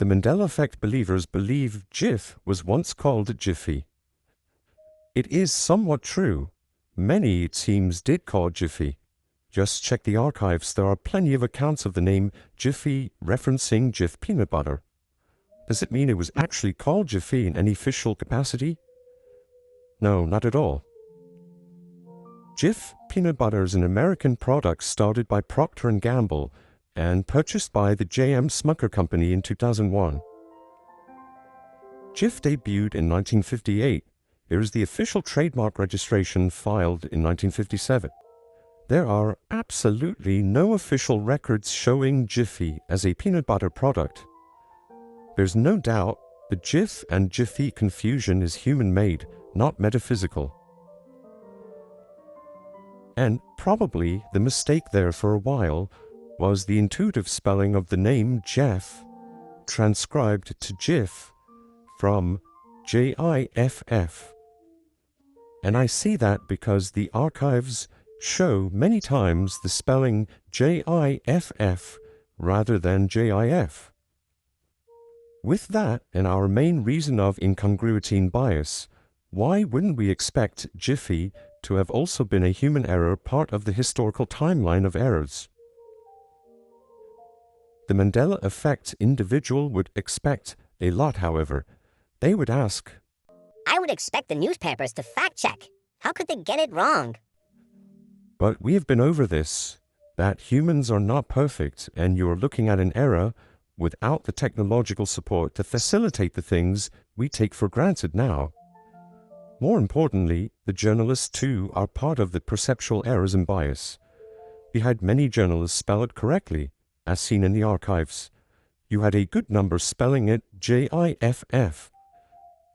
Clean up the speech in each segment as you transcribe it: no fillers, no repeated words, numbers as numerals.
The Mandela effect believers believe GIF was once called Jiffy. It is somewhat true. Many, it seems, did call Jiffy. Just check the archives. There are plenty of accounts of the name Jiffy referencing Jif peanut butter. Does it mean it was actually called Jiffy in any official capacity? No, not at all. Jif peanut butter is an American product started by Procter & Gamble and purchased by the J.M. Smucker Company in 2001. Jif debuted in 1958. Here is the official trademark registration filed in 1957. There are absolutely no official records showing Jiffy as a peanut butter product. There's no doubt the Jif and Jiffy confusion is human-made, not metaphysical. And probably the mistake there for a while was the intuitive spelling of the name Jeff, transcribed to Jif from J-I-F-F. And I see that because the archives show many times the spelling J-I-F-F rather than J-I-F. With that and our main reason of incongruity and bias, why wouldn't we expect Jiffy to have also been a human error, part of the historical timeline of errors? The Mandela effect individual would expect a lot, however. They would ask, I would expect the newspapers to fact-check. How could they get it wrong? but we have been over this, that humans are not perfect, and you are looking at an error without the technological support to facilitate the things we take for granted now. More importantly, the journalists too are part of the perceptual errors and bias. We had many journalists spell it correctly, as seen in the archives. You had a good number spelling it J-I-F-F.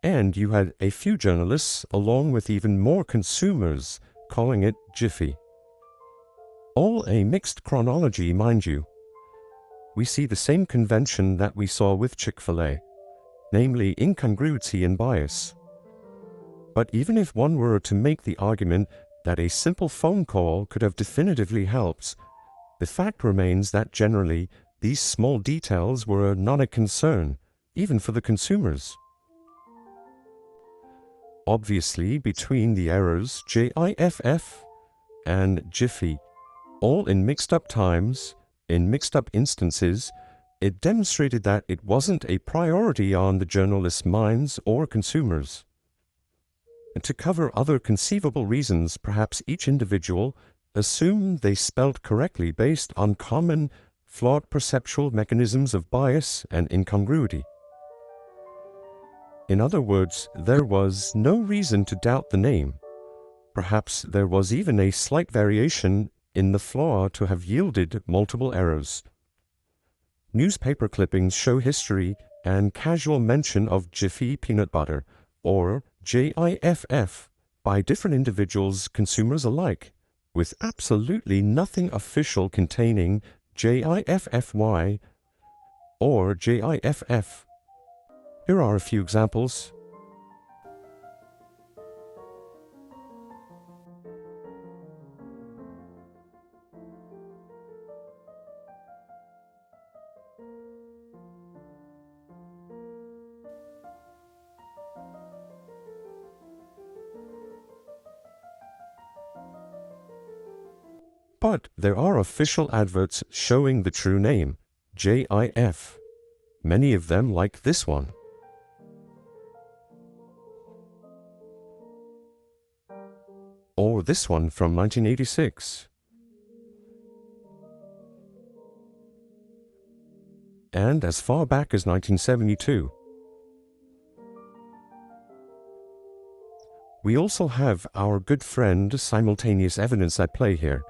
And you had a few journalists, along with even more consumers, calling it Jiffy. All a mixed chronology, mind you. We see the same convention that we saw with Chick-fil-A, namely incongruity and bias. But even if one were to make the argument that a simple phone call could have definitively helped, the fact remains that generally these small details were not a concern, even for the consumers. Obviously, between the errors J-I-F-F and Jiffy, all in mixed-up times, in mixed-up instances, it demonstrated that it wasn't a priority on the journalists' minds or consumers. And to cover other conceivable reasons, perhaps each individual assumed they spelt correctly based on common, flawed perceptual mechanisms of bias and incongruity. In other words, there was no reason to doubt the name. Perhaps there was even a slight variation in the flaw to have yielded multiple errors. Newspaper clippings show history and casual mention of Jiffy peanut butter, or J-I-F-F, by different individuals, consumers alike, with absolutely nothing official containing J-I-F-F-Y or J-I-F-F. Here are a few examples. But there are official adverts showing the true name, J-I-F. Many of them like this one. Or this one from 1986. And as far back as 1972. We also have our good friend simultaneous evidence at play here.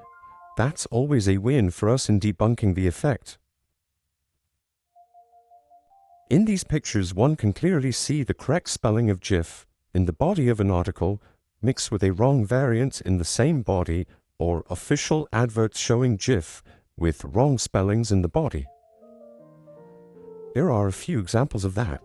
That's always a win for us in debunking the effect. In these pictures, one can clearly see the correct spelling of Jif in the body of an article mixed with a wrong variant in the same body, or official adverts showing Jif with wrong spellings in the body. There are a few examples of that.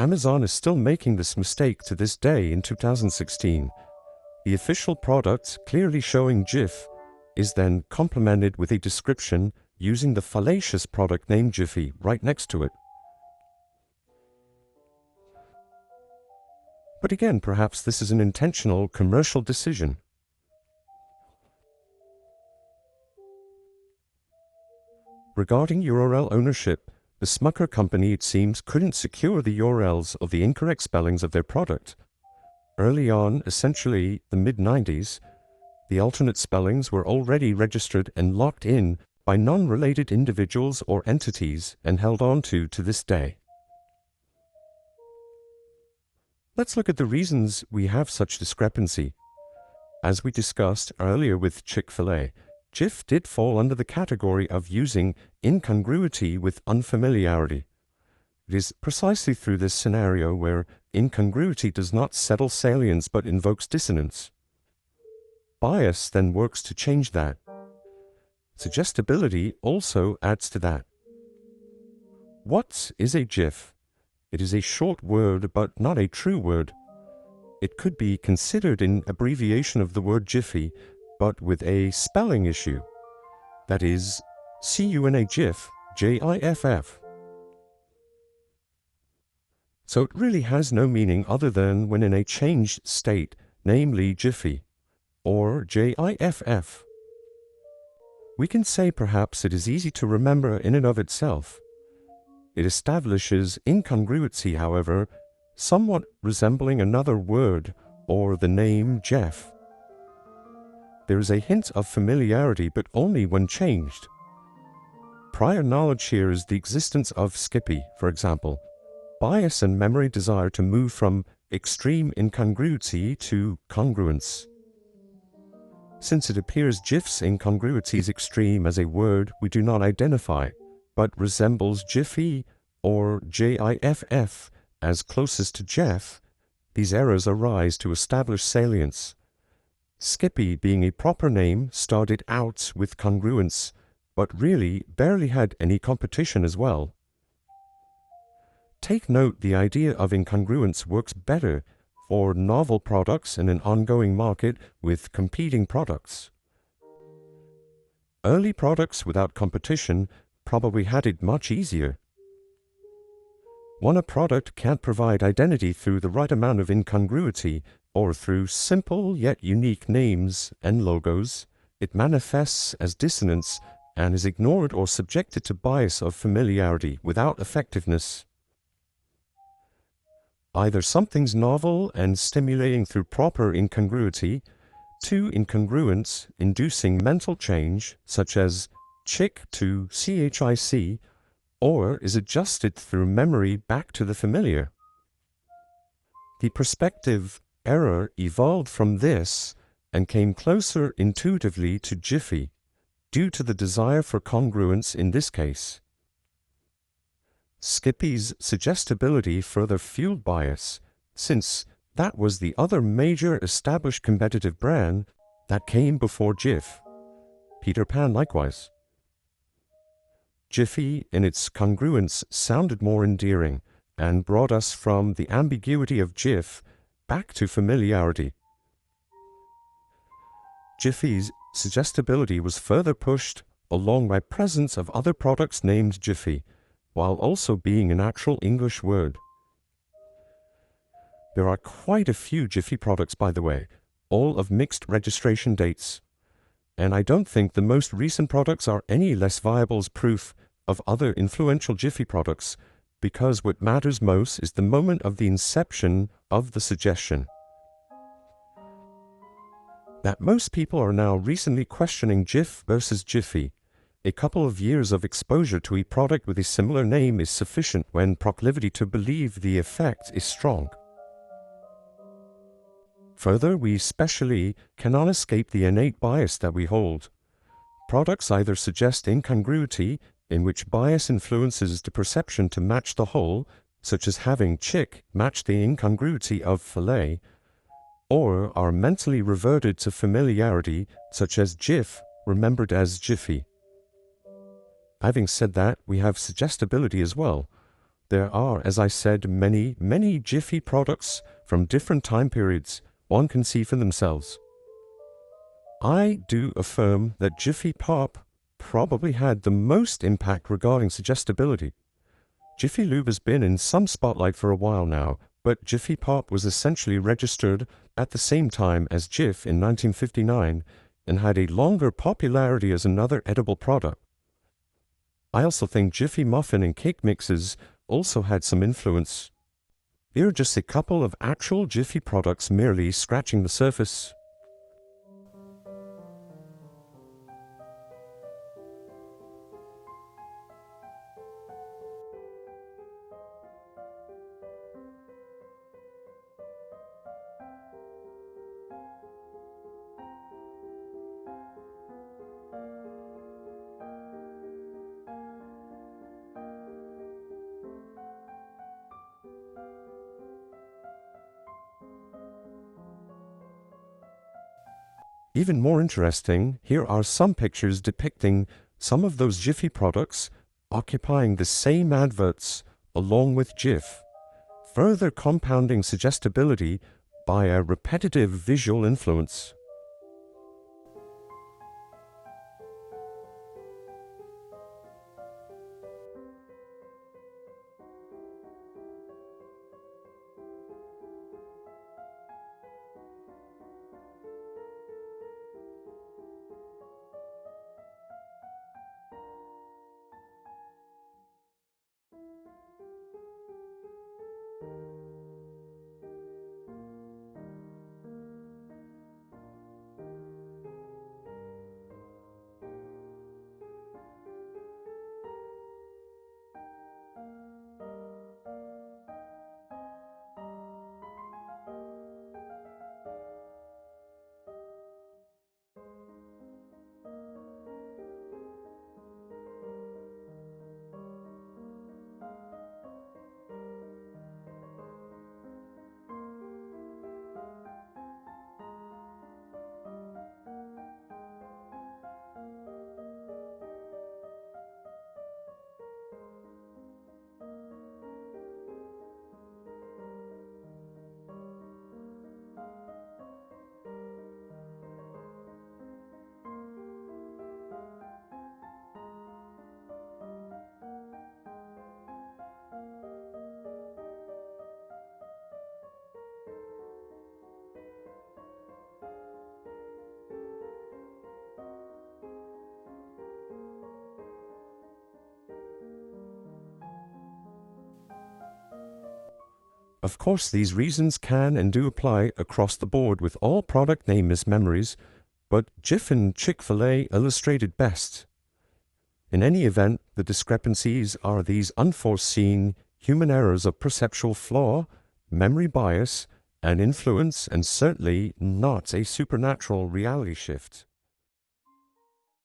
Amazon is still making this mistake to this day in 2016. The official product, clearly showing Jif, is then complemented with a description using the fallacious product name Jiffy right next to it. But again, perhaps this is an intentional commercial decision. Regarding URL ownership, the Smucker company, it seems, couldn't secure the URLs of the incorrect spellings of their product. Early on, essentially the mid-90s, the alternate spellings were already registered and locked in by non-related individuals or entities and held on to this day. Let's look at the reasons we have such discrepancy. As we discussed earlier with Chick-fil-A, Jif did fall under the category of using incongruity with unfamiliarity. It is precisely through this scenario where incongruity does not settle salience but invokes dissonance. Bias then works to change that. Suggestibility also adds to that. What is a GIF? It is a short word but not a true word. It could be considered an abbreviation of the word jiffy, but with a spelling issue. That is, CUNA-GIF, J-I-F-F. So it really has no meaning other than when in a changed state, namely jiffy, or J-I-F-F. We can say perhaps it is easy to remember in and of itself. It establishes incongruity, however, somewhat resembling another word, or the name Jeff. There is a hint of familiarity, but only when changed. Prior knowledge here is the existence of Skippy, for example. Bias and memory desire to move from extreme incongruity to congruence. Since it appears GIF's incongruity is extreme as a word we do not identify, but resembles Jiffy or JIFF as closest to Jeff, these errors arise to establish salience. Skippy, being a proper name, started out with congruence, but really barely had any competition as well. Take note, the idea of incongruence works better for novel products in an ongoing market with competing products. Early products without competition probably had it much easier. When a product can't provide identity through the right amount of incongruity, or through simple yet unique names and logos, it manifests as dissonance and is ignored or subjected to bias of familiarity without effectiveness. Either something's novel and stimulating through proper incongruity, to incongruence inducing mental change, such as chick to CHIC, or is adjusted through memory back to the familiar. The perspective error evolved from this and came closer intuitively to Jiffy, due to the desire for congruence in this case. Skippy's suggestibility further fueled bias, since that was the other major established competitive brand that came before Jif. Peter Pan likewise. Jiffy, in its congruence, sounded more endearing and brought us from the ambiguity of Jif back to familiarity. Jiffy's suggestibility was further pushed along by presence of other products named Jiffy, while also being an actual English word. There are quite a few Jiffy products, by the way, all of mixed registration dates, and I don't think the most recent products are any less viable as proof of other influential Jiffy products, because what matters most is the moment of the inception of the suggestion. That most people are now recently questioning Jif versus Jiffy. A couple of years of exposure to a product with a similar name is sufficient when proclivity to believe the effect is strong. Further, we especially cannot escape the innate bias that we hold. Products either suggest incongruity, in which bias influences the perception to match the whole, such as having chick match the incongruity of fillet, or are mentally reverted to familiarity, such as Jif remembered as Jiffy. Having said that, we have suggestibility as well. There are, as I said, many Jiffy products from different time periods one can see for themselves. I do affirm that Jiffy Pop probably had the most impact regarding suggestibility. Jiffy Lube has been in some spotlight for a while now, but Jiffy Pop was essentially registered at the same time as Jif in 1959 and had a longer popularity as another edible product. I also think Jiffy Muffin and cake mixes also had some influence. Here are just a couple of actual Jiffy products merely scratching the surface. Even more interesting, here are some pictures depicting some of those Jiffy products occupying the same adverts along with Jif, further compounding suggestibility by a repetitive visual influence. Of course, these reasons can and do apply across the board with all product name mismemories, but Jif and Chick-fil-A illustrate it best. In any event, the discrepancies are these unforeseen human errors of perceptual flaw, memory bias, and influence, and certainly not a supernatural reality shift.